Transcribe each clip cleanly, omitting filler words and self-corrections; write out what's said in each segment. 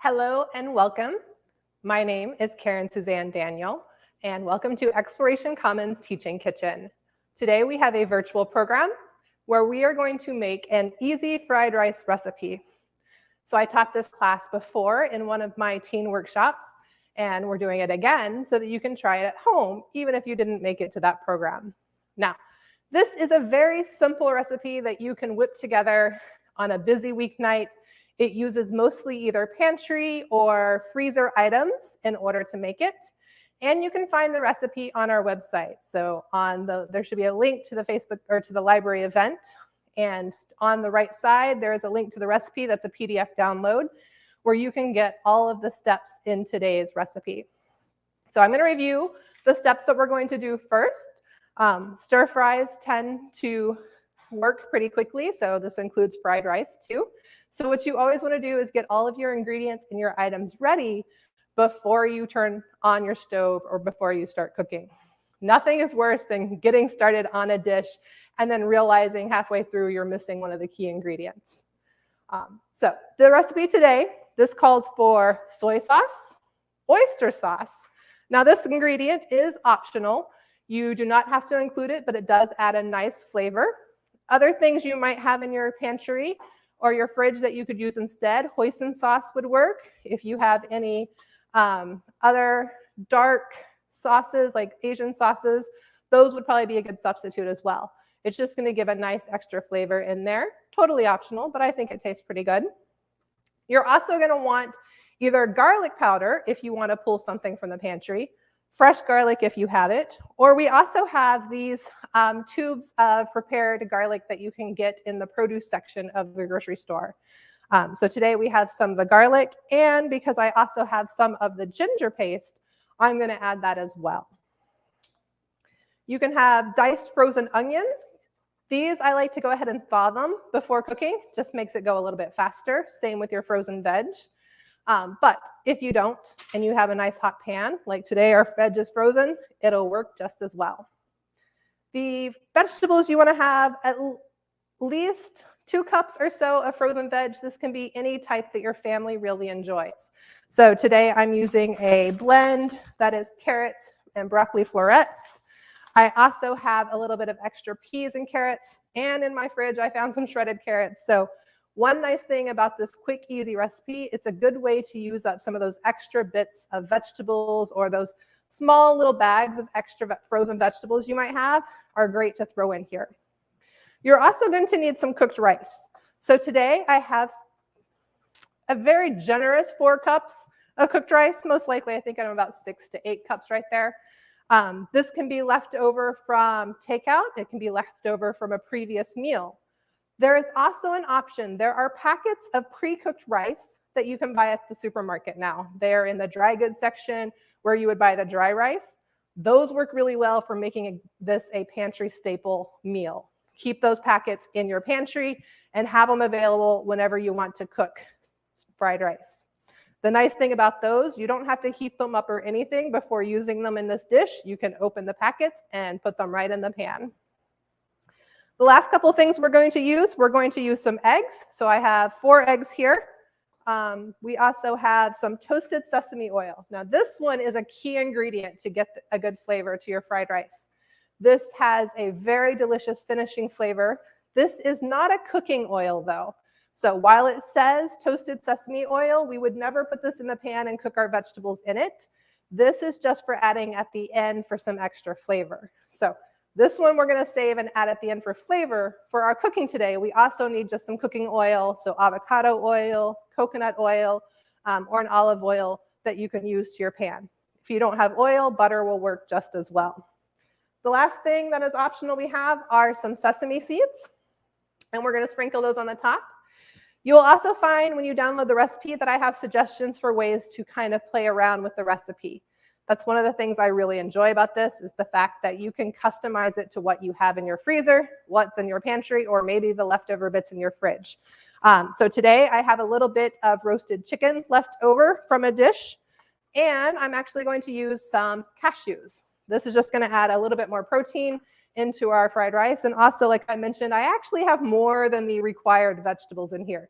Hello and welcome. My name is Karen Suzanne Daniel, and welcome to Exploration Commons Teaching Kitchen. Today we have a virtual program where we are going to make an easy fried rice recipe. So I taught this class before in one of my teen workshops, and we're doing it again so that you can try it at home, even if you didn't make it to that program. Now, this is a very simple recipe that you can whip together on a busy weeknight. It uses mostly either pantry or freezer items in order to make it. And you can find the recipe on our website. So there should be a link to the Facebook or to the library event. And on the right side, there is a link to the recipe that's a PDF download where you can get all of the steps in today's recipe. So I'm going to review the steps that we're going to do first. Stir fries tend to work pretty quickly, so this includes fried rice too. So what you always want to do is get all of your ingredients and your items ready before you turn on your stove or before you start cooking. Nothing is worse than getting started on a dish and then realizing halfway through you're missing one of the key ingredients. So the recipe today, this calls for soy sauce, oyster sauce. Now this ingredient is optional. You do not have to include it, but it does add a nice flavor. Other things you might have in your pantry or your fridge that you could use instead, hoisin sauce would work. If you have any other dark sauces like Asian sauces, those would probably be a good substitute as well. It's just going to give a nice extra flavor in there. Totally optional, but I think it tastes pretty good. You're also going to want either garlic powder if you want to pull something from the pantry, fresh garlic if you have it, or we also have these tubes of prepared garlic that you can get in the produce section of the grocery store. So today we have some of the garlic, and because I also have some of the ginger paste, I'm going to add that as well. You can have diced frozen onions. These I like to go ahead and thaw them before cooking, just makes it go a little bit faster. Same with your frozen veg. But if you don't, and you have a nice hot pan, like today our veg is frozen, it'll work just as well. The vegetables you want to have at least 2 cups or so of frozen veg. This can be any type that your family really enjoys. So today I'm using a blend that is carrots and broccoli florets. I also have a little bit of extra peas and carrots, and in my fridge I found some shredded carrots. So one nice thing about this quick, easy recipe, it's a good way to use up some of those extra bits of vegetables, or those small little bags of extra frozen vegetables you might have are great to throw in here. You're also going to need some cooked rice. So today I have a very generous 4 cups of cooked rice. Most likely I think I'm about 6 to 8 cups right there. This can be left over from takeout. It can be left over from a previous meal. There is also an option. There are packets of pre-cooked rice that you can buy at the supermarket now. They're in the dry goods section where you would buy the dry rice. Those work really well for making this a pantry staple meal. Keep those packets in your pantry and have them available whenever you want to cook fried rice. The nice thing about those, you don't have to heat them up or anything before using them in this dish. You can open the packets and put them right in the pan. The last couple of things we're going to use some eggs. So I have 4 eggs here. We also have some toasted sesame oil. Now this one is a key ingredient to get a good flavor to your fried rice. This has a very delicious finishing flavor. This is not a cooking oil though. So while it says toasted sesame oil, we would never put this in the pan and cook our vegetables in it. This is just for adding at the end for some extra flavor. So this one we're going to save and add at the end for flavor. For our cooking today, we also need just some cooking oil, so avocado oil, coconut oil, or an olive oil that you can use to your pan. If you don't have oil, butter will work just as well. The last thing that is optional we have are some sesame seeds, and we're going to sprinkle those on the top. You'll also find when you download the recipe that I have suggestions for ways to kind of play around with the recipe. That's one of the things I really enjoy about this, is the fact that you can customize it to what you have in your freezer, what's in your pantry, or maybe the leftover bits in your fridge. So today I have a little bit of roasted chicken left over from a dish, and I'm actually going to use some cashews. This is just going to add a little bit more protein into our fried rice. And also, like I mentioned, I actually have more than the required vegetables in here.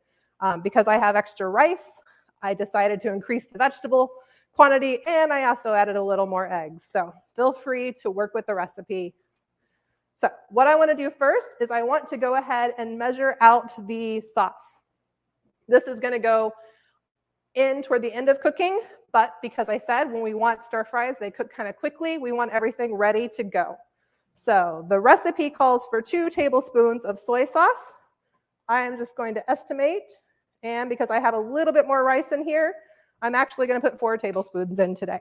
Because I have extra rice, I decided to increase the vegetable quantity, and I also added a little more eggs. So feel free to work with the recipe. So what I want to do first is I want to go ahead and measure out the sauce. This is going to go in toward the end of cooking, but because I said when we want stir fries, they cook kind of quickly, we want everything ready to go. So the recipe calls for 2 tablespoons of soy sauce. I am just going to estimate, and because I have a little bit more rice in here, I'm actually going to put 4 tablespoons in today.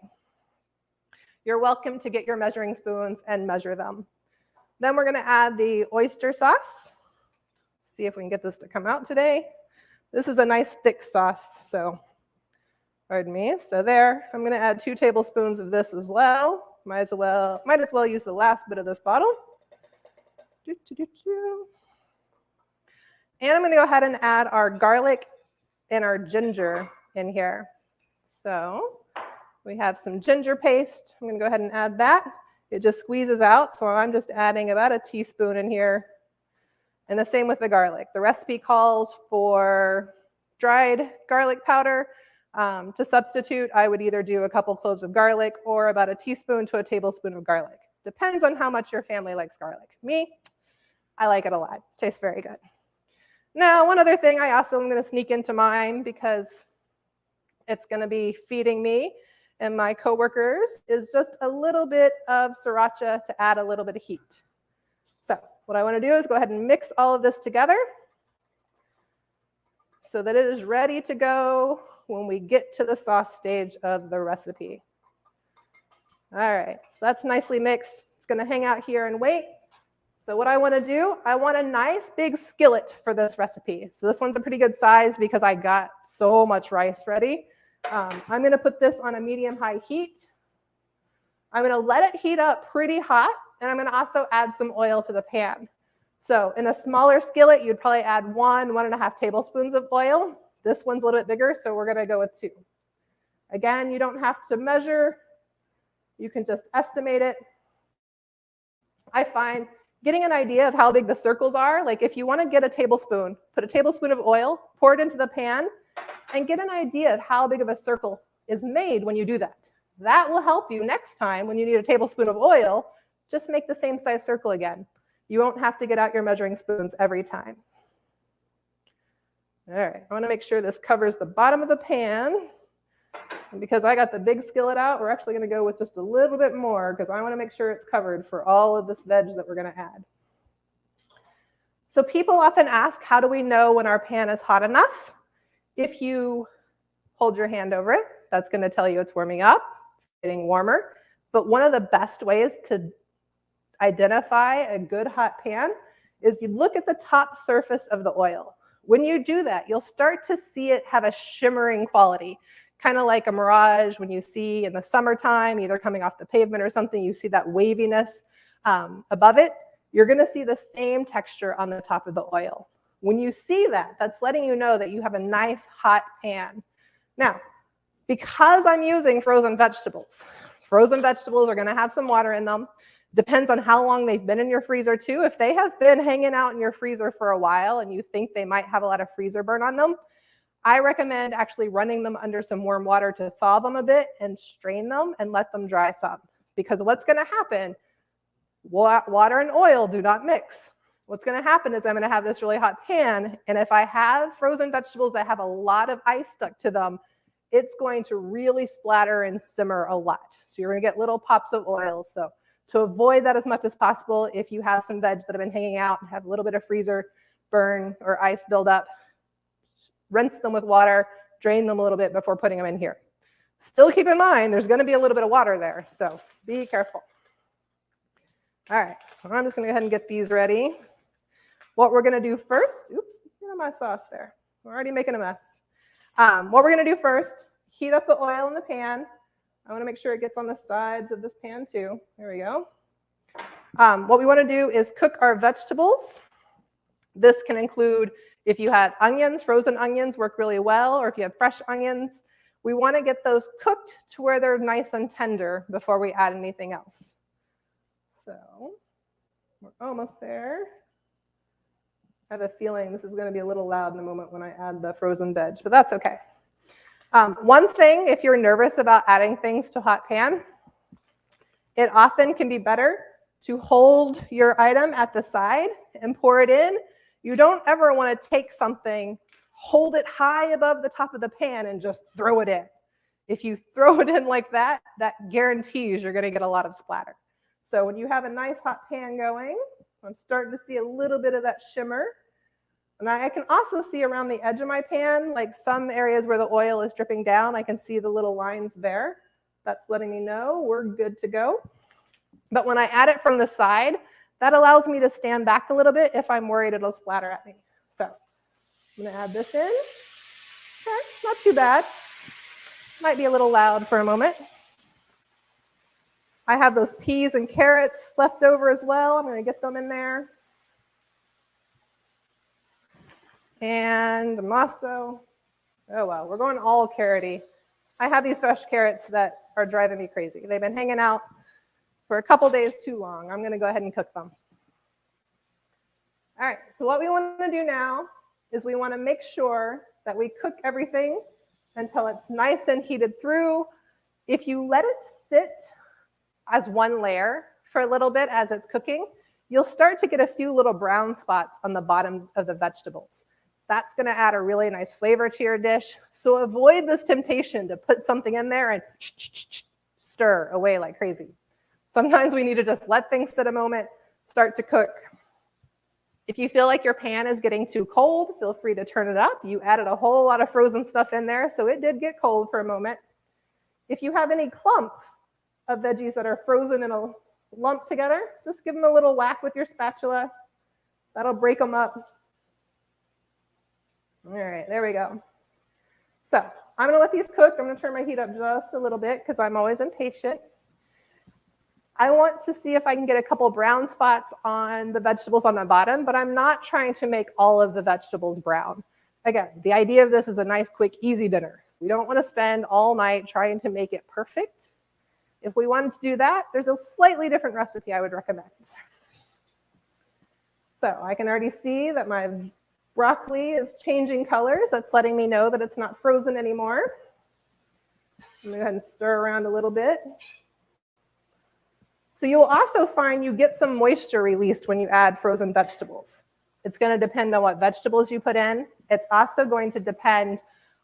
You're welcome to get your measuring spoons and measure them. Then we're going to add the oyster sauce. See if we can get this to come out today. This is a nice thick sauce, so pardon me. So there, I'm going to add 2 tablespoons of this as well. Might as well use the last bit of this bottle. And I'm going to go ahead and add our garlic and our ginger in here. So we have some ginger paste. I'm going to go ahead and add that. It just squeezes out, so I'm just adding about a teaspoon in here. And the same with the garlic. The recipe calls for dried garlic powder. To substitute, I would either do a couple cloves of garlic or about a teaspoon to a tablespoon of garlic. Depends on how much your family likes garlic. Me, I like it a lot. Tastes very good. Now, one other thing I also am going to sneak into mine because it's going to be feeding me and my coworkers is just a little bit of sriracha to add a little bit of heat. So what I want to do is go ahead and mix all of this together so that it is ready to go when we get to the sauce stage of the recipe. All right, so that's nicely mixed. It's going to hang out here and wait. So what I want to do, I want a nice big skillet for this recipe. So this one's a pretty good size because I got so much rice ready. I'm going to put this on a medium-high heat. I'm going to let it heat up pretty hot, and I'm going to also add some oil to the pan. So in a smaller skillet, you'd probably add 1.5 tablespoons of oil. This one's a little bit bigger, so we're going to go with 2. Again, you don't have to measure. You can just estimate it. I find getting an idea of how big the circles are, like if you want to get a tablespoon, put a tablespoon of oil, pour it into the pan, and get an idea of how big of a circle is made when you do that. That will help you next time when you need a tablespoon of oil, just make the same size circle again. You won't have to get out your measuring spoons every time. All right, I want to make sure this covers the bottom of the pan. And because I got the big skillet out, we're actually going to go with just a little bit more because I want to make sure it's covered for all of this veg that we're going to add. So people often ask, how do we know when our pan is hot enough? If you hold your hand over it, that's going to tell you it's warming up, it's getting warmer. But one of the best ways to identify a good hot pan is you look at the top surface of the oil. When you do that, you'll start to see it have a shimmering quality, kind of like a mirage when you see in the summertime, either coming off the pavement or something, you see that waviness above it. You're going to see the same texture on the top of the oil. When you see that, that's letting you know that you have a nice hot pan. Now, because I'm using frozen vegetables are going to have some water in them. Depends on how long they've been in your freezer too. If they have been hanging out in your freezer for a while and you think they might have a lot of freezer burn on them, I recommend actually running them under some warm water to thaw them a bit and strain them and let them dry some. Because what's going to happen, water and oil do not mix. What's going to happen is I'm going to have this really hot pan, and if I have frozen vegetables that have a lot of ice stuck to them, it's going to really splatter and simmer a lot. So you're going to get little pops of oil. So to avoid that as much as possible, if you have some veg that have been hanging out and have a little bit of freezer burn or ice buildup, rinse them with water, drain them a little bit before putting them in here. Still keep in mind, there's going to be a little bit of water there, so be careful. All right, I'm just going to go ahead and get these ready. What we're going to do first, oops, get my sauce there. We're already making a mess. What we're going to do first, heat up the oil in the pan. I want to make sure it gets on the sides of this pan too. There we go. What we want to do is cook our vegetables. This can include, if you had onions, frozen onions work really well, or if you have fresh onions. We want to get those cooked to where they're nice and tender before we add anything else. So we're almost there. I have a feeling this is going to be a little loud in a moment when I add the frozen veg, but that's okay. One thing, if you're nervous about adding things to a hot pan, it often can be better to hold your item at the side and pour it in. You don't ever want to take something, hold it high above the top of the pan and just throw it in. If you throw it in like that, that guarantees you're going to get a lot of splatter. So when you have a nice hot pan going, I'm starting to see a little bit of that shimmer. And I can also see around the edge of my pan, like some areas where the oil is dripping down, I can see the little lines there. That's letting me know we're good to go. But when I add it from the side, that allows me to stand back a little bit if I'm worried it'll splatter at me. So I'm going to add this in. Okay, not too bad. Might be a little loud for a moment. I have those peas and carrots left over as well. I'm going to get them in there. And I'm also, oh well, we're going all carroty. I have these fresh carrots that are driving me crazy. They've been hanging out for a couple days too long. I'm going to go ahead and cook them. All right, so what we want to do now is we want to make sure that we cook everything until it's nice and heated through. If you let it sit as one layer for a little bit as it's cooking, you'll start to get a few little brown spots on the bottom of the vegetables. That's going to add a really nice flavor to your dish. So avoid this temptation to put something in there and stir away like crazy. Sometimes we need to just let things sit a moment, start to cook. If you feel like your pan is getting too cold, feel free to turn it up. You added a whole lot of frozen stuff in there, so it did get cold for a moment. If you have any clumps of veggies that are frozen in a lump together, just give them a little whack with your spatula. That'll break them up. All right, there we go. So I'm going to let these cook. I'm going to turn my heat up just a little bit because I'm always impatient. I want to see if I can get a couple brown spots on the vegetables on the bottom, but I'm not trying to make all of the vegetables brown. Again, the idea of this is a nice, quick, easy dinner. We don't want to spend all night trying to make it perfect. If we wanted to do that, there's a slightly different recipe I would recommend. So I can already see that my broccoli is changing colors. That's letting me know that it's not frozen anymore. I'm going to go ahead and stir around a little bit. So you'll also find you get some moisture released when you add frozen vegetables. It's going to depend on what vegetables you put in. It's also going to depend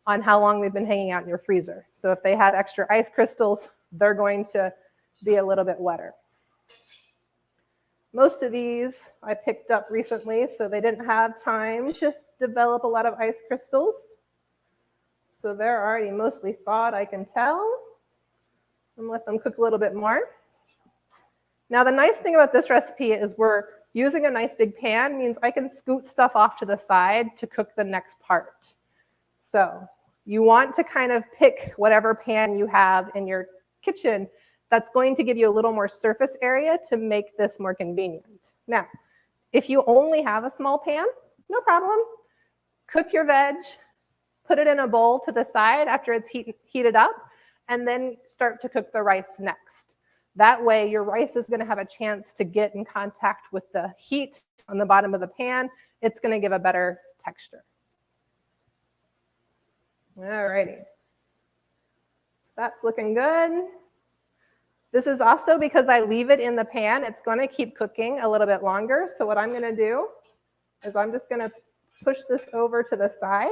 on how long they've been hanging out in your freezer. So if they had extra ice crystals, they're going to be a little bit wetter. Most of these I picked up recently, so they didn't have time to develop a lot of ice crystals. So they're already mostly thawed, I can tell. And let them cook a little bit more. Now, the nice thing about this recipe is we're using a nice big pan, means I can scoot stuff off to the side to cook the next part. So you want to kind of pick whatever pan you have in your kitchen that's going to give you a little more surface area to make this more convenient. Now, if you only have a small pan, no problem. Cook your veg, put it in a bowl to the side after it's heated up, and then start to cook the rice next. That way, your rice is going to have a chance to get in contact with the heat on the bottom of the pan. It's going to give a better texture. All righty. So that's looking good. This is also because I leave it in the pan, it's going to keep cooking a little bit longer. So what I'm going to do is I'm just going to push this over to the side.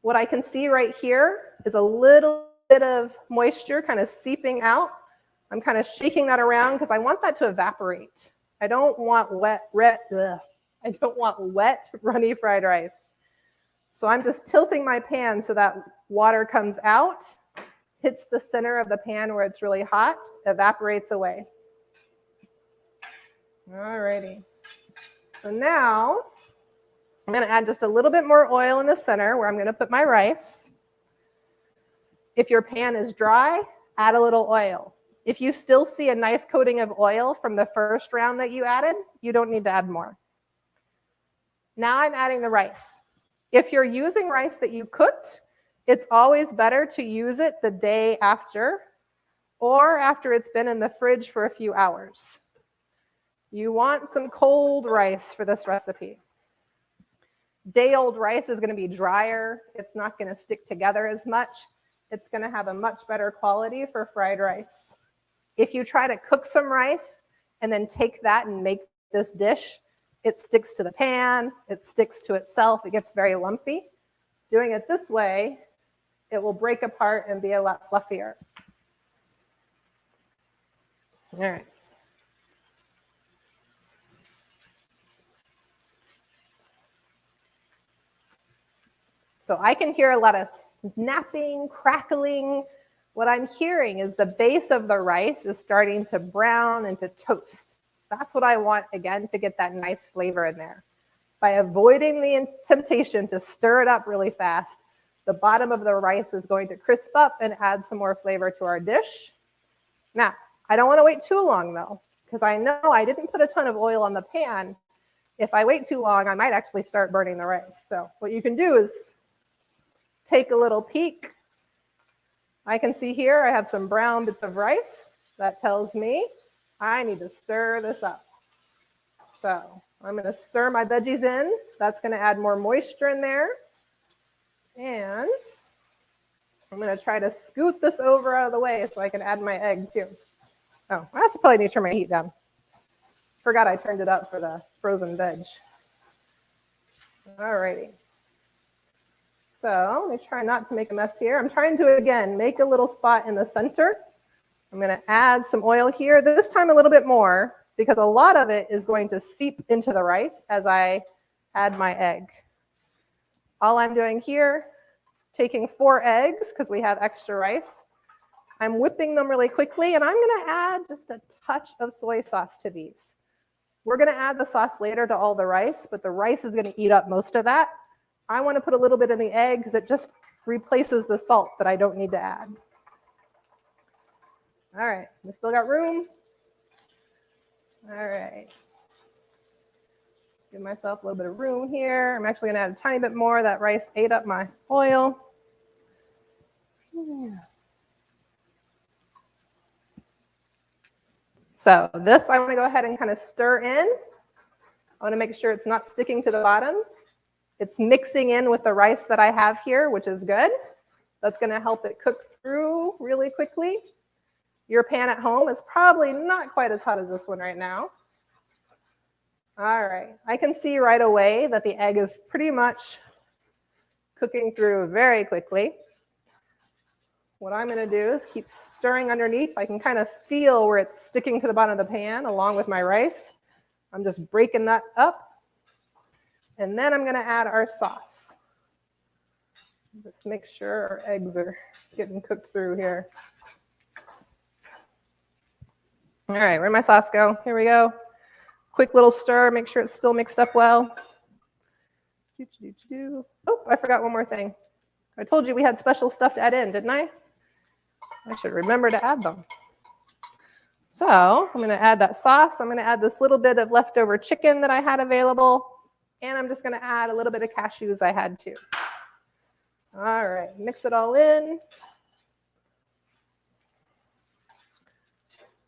What I can see right here is a little bit of moisture kind of seeping out. I'm kind of shaking that around because I want that to evaporate. I don't want wet, runny fried rice. So I'm just tilting my pan so that water comes out, hits the center of the pan where it's really hot, evaporates away. All righty. So now I'm going to add just a little bit more oil in the center where I'm going to put my rice. If your pan is dry, add a little oil. If you still see a nice coating of oil from the first round that you added, you don't need to add more. Now I'm adding the rice. If you're using rice that you cooked, it's always better to use it the day after or after it's been in the fridge for a few hours. You want some cold rice for this recipe. Day-old rice is going to be drier. It's not going to stick together as much. It's going to have a much better quality for fried rice. If you try to cook some rice and then take that and make this dish, it sticks to the pan, it sticks to itself, it gets very lumpy. Doing it this way, it will break apart and be a lot fluffier. All right. So I can hear a lot of snapping, crackling. What I'm hearing is the base of the rice is starting to brown and to toast. That's what I want, again, to get that nice flavor in there. By avoiding the temptation to stir it up really fast, the bottom of the rice is going to crisp up and add some more flavor to our dish. Now, I don't want to wait too long, though, because I know I didn't put a ton of oil on the pan. If I wait too long, I might actually start burning the rice. So what you can do is take a little peek. I can see here I have some brown bits of rice. That tells me I need to stir this up. So I'm going to stir my veggies in. That's going to add more moisture in there. And I'm going to try to scoot this over out of the way so I can add my egg too. Oh, I also probably need to turn my heat down. Forgot I turned it up for the frozen veg. All righty. So let me try not to make a mess here. I'm trying to, again, make a little spot in the center. I'm going to add some oil here, this time a little bit more, because a lot of it is going to seep into the rice as I add my egg. All I'm doing here, taking 4 eggs, because we have extra rice. I'm whipping them really quickly, and I'm going to add just a touch of soy sauce to these. We're going to add the sauce later to all the rice, but the rice is going to eat up most of that. I want to put a little bit in the egg because it just replaces the salt that I don't need to add. All right, we still got room. All right. Give myself a little bit of room here. I'm actually going to add a tiny bit more. That rice ate up my oil. Yeah. So this I want to go ahead and kind of stir in. I want to make sure it's not sticking to the bottom. It's mixing in with the rice that I have here, which is good. That's going to help it cook through really quickly. Your pan at home is probably not quite as hot as this one right now. All right, I can see right away that the egg is pretty much cooking through very quickly. What I'm going to do is keep stirring underneath. I can kind of feel where it's sticking to the bottom of the pan along with my rice. I'm just breaking that up. And then I'm going to add our sauce. Just make sure our eggs are getting cooked through here. All right, where'd my sauce go? Here we go. Quick little stir, make sure it's still mixed up well. Oh, I forgot one more thing. I told you we had special stuff to add in, didn't I? I should remember to add them. So I'm going to add that sauce. I'm going to add this little bit of leftover chicken that I had available. And I'm just going to add a little bit of cashews I had too. All right, mix it all in.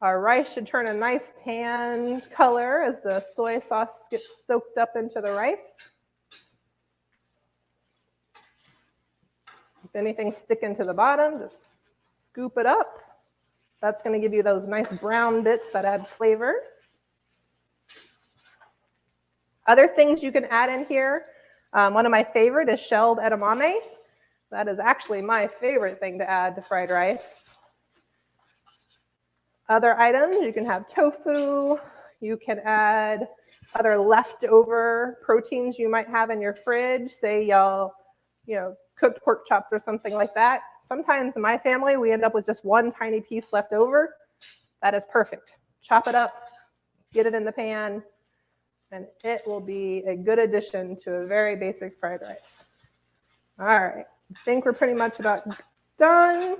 Our rice should turn a nice tan color as the soy sauce gets soaked up into the rice. If anything's sticking to the bottom, just scoop it up. That's going to give you those nice brown bits that add flavor. Other things you can add in here, one of my favorite is shelled edamame. That is actually my favorite thing to add to fried rice. Other items, you can have tofu. You can add other leftover proteins you might have in your fridge. Say y'all, cooked pork chops or something like that. Sometimes in my family, we end up with just one tiny piece left over. That is perfect. Chop it up, get it in the pan, and it will be a good addition to a very basic fried rice. All right, I think we're pretty much about done.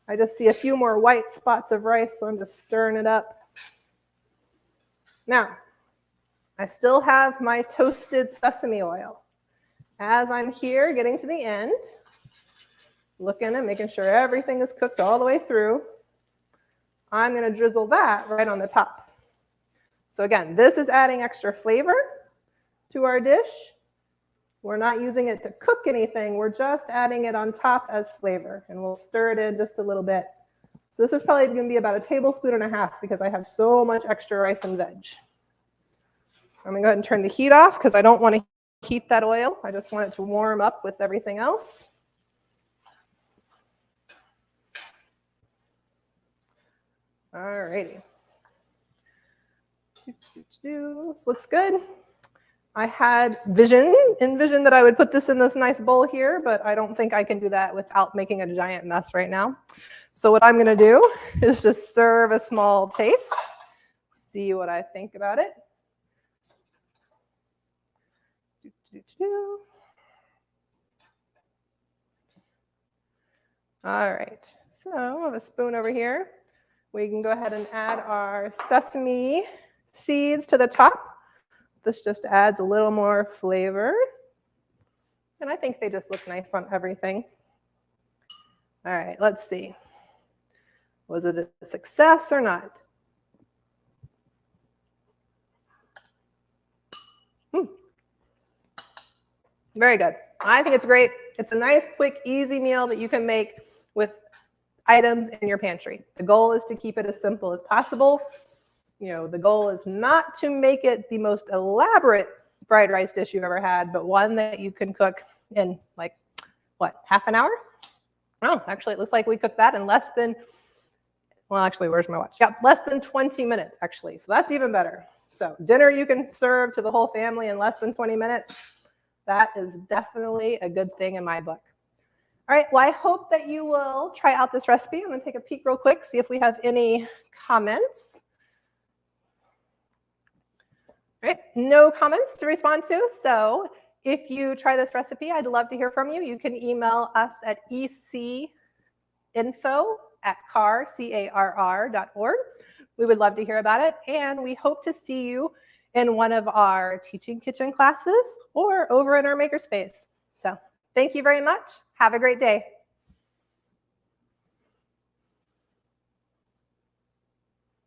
I just see a few more white spots of rice, so I'm just stirring it up. Now, I still have my toasted sesame oil. As I'm here getting to the end, looking and making sure everything is cooked all the way through, I'm going to drizzle that right on the top. So again, this is adding extra flavor to our dish. We're not using it to cook anything. We're just adding it on top as flavor, and we'll stir it in just a little bit. So this is probably going to be about 1.5 tablespoons because I have so much extra rice and veg. I'm going to go ahead and turn the heat off because I don't want to heat that oil. I just want it to warm up with everything else. All righty. This looks good. I had envisioned that I would put this in this nice bowl here, but I don't think I can do that without making a giant mess right now. So what I'm going to do is just serve a small taste, see what I think about it. All right, so I have a spoon over here. We can go ahead and add our sesame seeds to the top. This just adds a little more flavor. And I think they just look nice on everything. All right, let's see. Was it a success or not? Very good. I think it's great. It's a nice, quick, easy meal that you can make with items in your pantry. The goal is to keep it as simple as possible. You know, the goal is not to make it the most elaborate fried rice dish you've ever had, but one that you can cook in like, what, half an hour? Oh, actually, it looks like we cooked that in less than, well, actually, where's my watch? Yep, less than 20 minutes, actually. So that's even better. So dinner you can serve to the whole family in less than 20 minutes. That is definitely a good thing in my book. All right, well, I hope that you will try out this recipe. I'm going to take a peek real quick, see if we have any comments. All right, no comments to respond to. So if you try this recipe, I'd love to hear from you. You can email us at ecinfo@carr.org. We would love to hear about it. And we hope to see you in one of our teaching kitchen classes or over in our makerspace. So thank you very much. Have a great day.